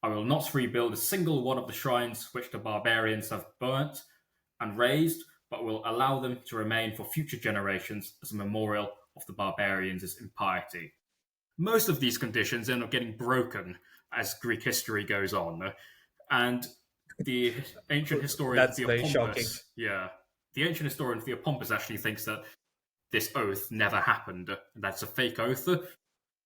I will not rebuild a single one of the shrines which the barbarians have burnt and razed, but will allow them to remain for future generations as a memorial of the barbarians' impiety. Most of these conditions end up getting broken as Greek history goes on, and the ancient historian That's very shocking. Theopompus, yeah, the ancient historian Theopompus actually thinks that this oath never happened. That's a fake oath,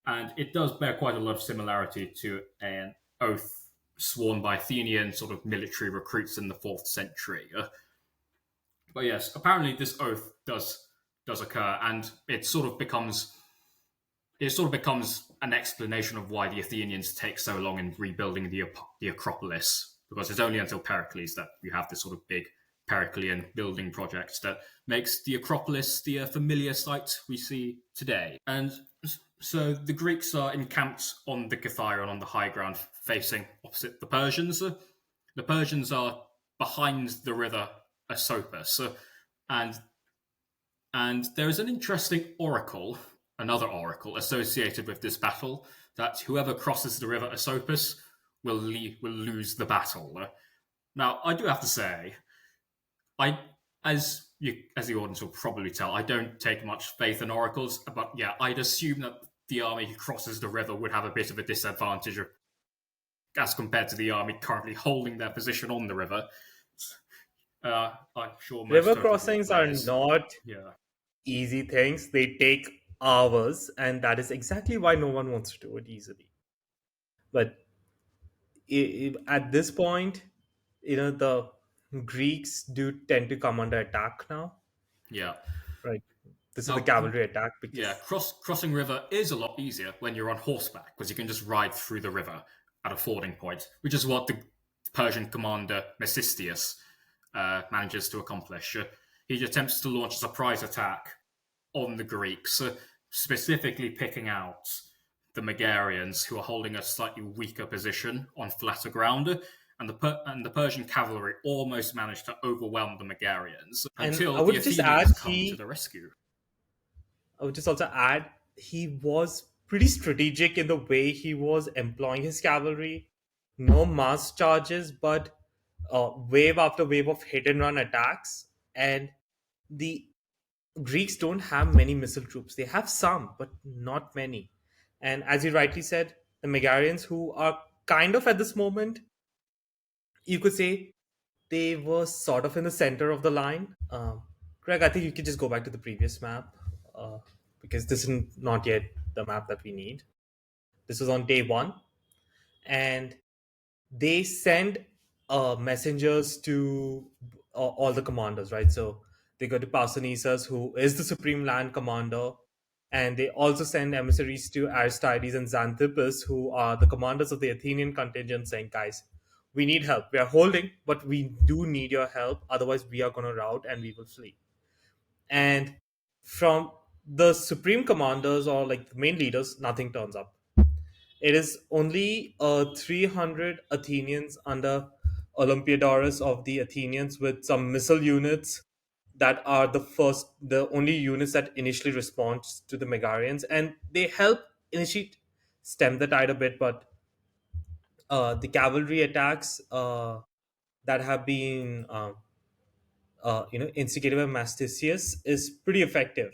and it does bear quite a lot of similarity to an oath sworn by Athenian sort of military recruits in the fourth century. But yes, apparently this oath does occur, and it sort of becomes an explanation of why the Athenians take so long in rebuilding the Acropolis, because it's only until Pericles that you have this sort of big Periclean building project that makes the Acropolis the familiar sight we see today. And so the Greeks are encamped on the Kithyron on the high ground facing opposite the Persians. The Persians are behind the river Asopus, and and there is an interesting oracle, another oracle associated with this battle, that whoever crosses the river Asopus will lose the battle. Now, I do have to say, I as the audience will probably tell, I don't take much faith in oracles, but yeah, I'd assume that the army who crosses the river would have a bit of a disadvantage as compared to the army currently holding their position on the river. I'm sure most River total war crossings are players, not yeah, easy things. They take hours, and that is exactly why no one wants to do it easily. But at this point, the Greeks do tend to come under attack now, yeah. right? This is the Now, cavalry attack yeah, because crossing river is a lot easier when you're on horseback because you can just ride through the river at a fording point, which is what the Persian commander Mastius manages to accomplish. He attempts to launch a surprise attack on the Greeks, specifically picking out the Megarians, who are holding a slightly weaker position on flatter ground. And the Persian cavalry almost managed to overwhelm the Megarians and until the Athenians come to the rescue. I would just also add he was pretty strategic in the way he was employing his cavalry. No mass charges, but wave after wave of hit and run attacks. And the Greeks don't have many missile troops. They have some, but not many. And as you rightly said, the Megarians, who are kind of at this moment, you could say they were sort of in the center of the line. Greg, I think you could just go back to the previous map because this is not yet the map that we need. This was on day one, and they send messengers to all the commanders, right? So they go to Pausanias, who is the supreme land commander, and they also send emissaries to Aristides and Xanthippus, who are the commanders of the Athenian contingent, saying, "Guys, we need help. We are holding, but we do need your help. Otherwise, we are going to rout and we will flee." And from the supreme commanders or like the main leaders, nothing turns up. It is only 300 Athenians under Olympiodorus of the Athenians with some missile units that are the only units that initially respond to the Megarians, and they help initially stem the tide a bit. But the cavalry attacks that have been instigated by Mastius is pretty effective.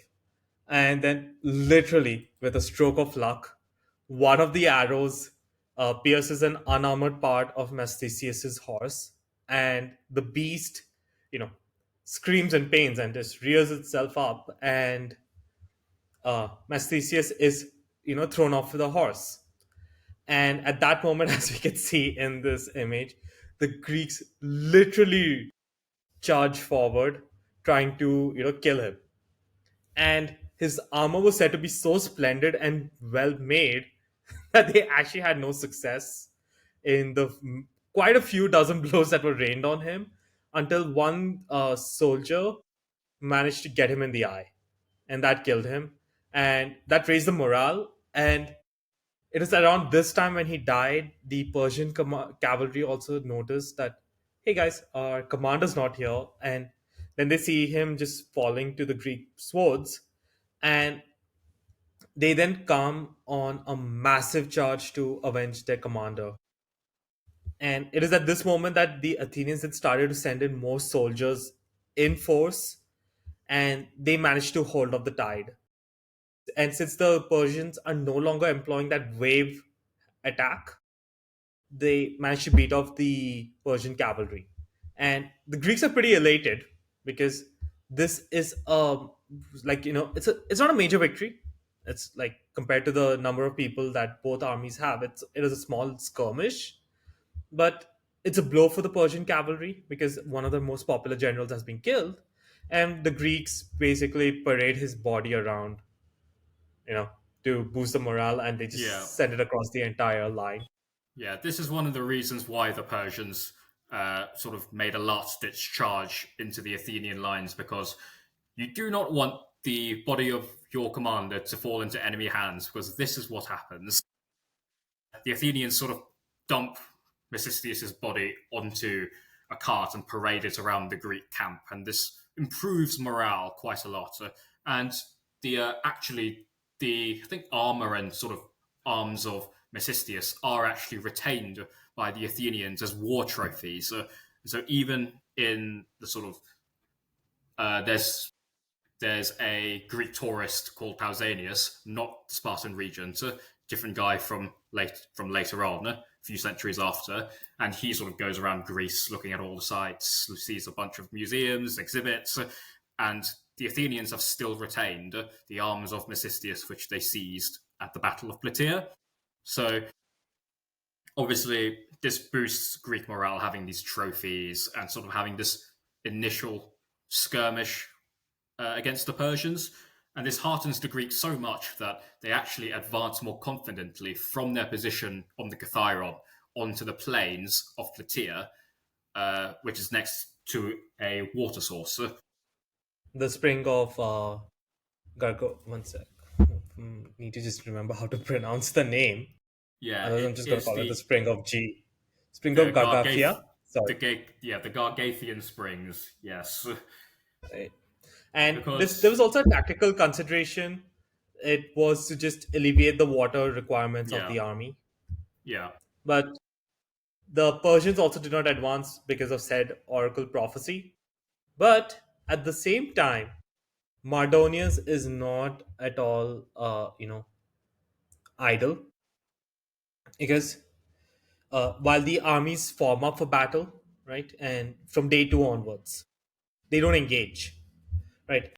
And then, literally, with a stroke of luck, one of the arrows pierces an unarmored part of Mastisius's horse, and the beast, you know, screams in pains and just rears itself up, and Mastisius is, thrown off the horse. And at that moment, as we can see in this image, the Greeks literally charge forward, trying to, kill him. And his armor was said to be so splendid and well made that they actually had no success in the quite a few dozen blows that were rained on him until one soldier managed to get him in the eye, and that killed him, and that raised the morale. And it was around this time when he died, the Persian cavalry also noticed that, hey guys, our commander's not here. And then they see him just falling to the Greek swords. And they then come on a massive charge to avenge their commander. And it is at this moment that the Athenians had started to send in more soldiers in force, and they managed to hold up the tide. And since the Persians are no longer employing that wave attack, they managed to beat off the Persian cavalry. And the Greeks are pretty elated because this is it's not a major victory. It's like compared to the number of people that both armies have, it is a small skirmish, but it's a blow for the Persian cavalry because one of the most popular generals has been killed, and the Greeks basically parade his body around, you know, to boost the morale, and they Yeah, just send it across the entire line. yeah. This is one of the reasons why the Persians sort of made a last-ditch charge into the Athenian lines, because you do not want the body of your commander to fall into enemy hands, because this is what happens. The Athenians sort of dump Mecistius's body onto a cart and parade it around the Greek camp, and this improves morale quite a lot. And the actually the I think armor and sort of arms of Mecistius are actually retained by the Athenians as war trophies. So even in the sort of there's a Greek tourist called Pausanias, not the Spartan regent, a different guy from later on, a few centuries after, and he sort of goes around Greece looking at all the sites, sees a bunch of museums, exhibits, and the Athenians have still retained the arms of Mecistius, which they seized at the Battle of Plataea. So obviously, this boosts Greek morale having these trophies and sort of having this initial skirmish against the Persians. And this heartens the Greeks so much that they actually advance more confidently from their position on the Kathiron onto the plains of Plataea, which is next to a water source. The spring of Gargo. One sec. Need to just remember how to pronounce the name. Yeah, Otherwise, I'm it just going to is call it the the spring of G. Spring of the Gargafia. Sorry. the Gargathian Springs. Yes, Right. And there because was also a tactical consideration. It was to just alleviate the water requirements of yeah, the army. yeah, But the Persians also did not advance because of said oracle prophecy. But at the same time, Mardonius is not at all, idle, because while the armies form up for battle, right, and from day two onwards, they don't engage, right.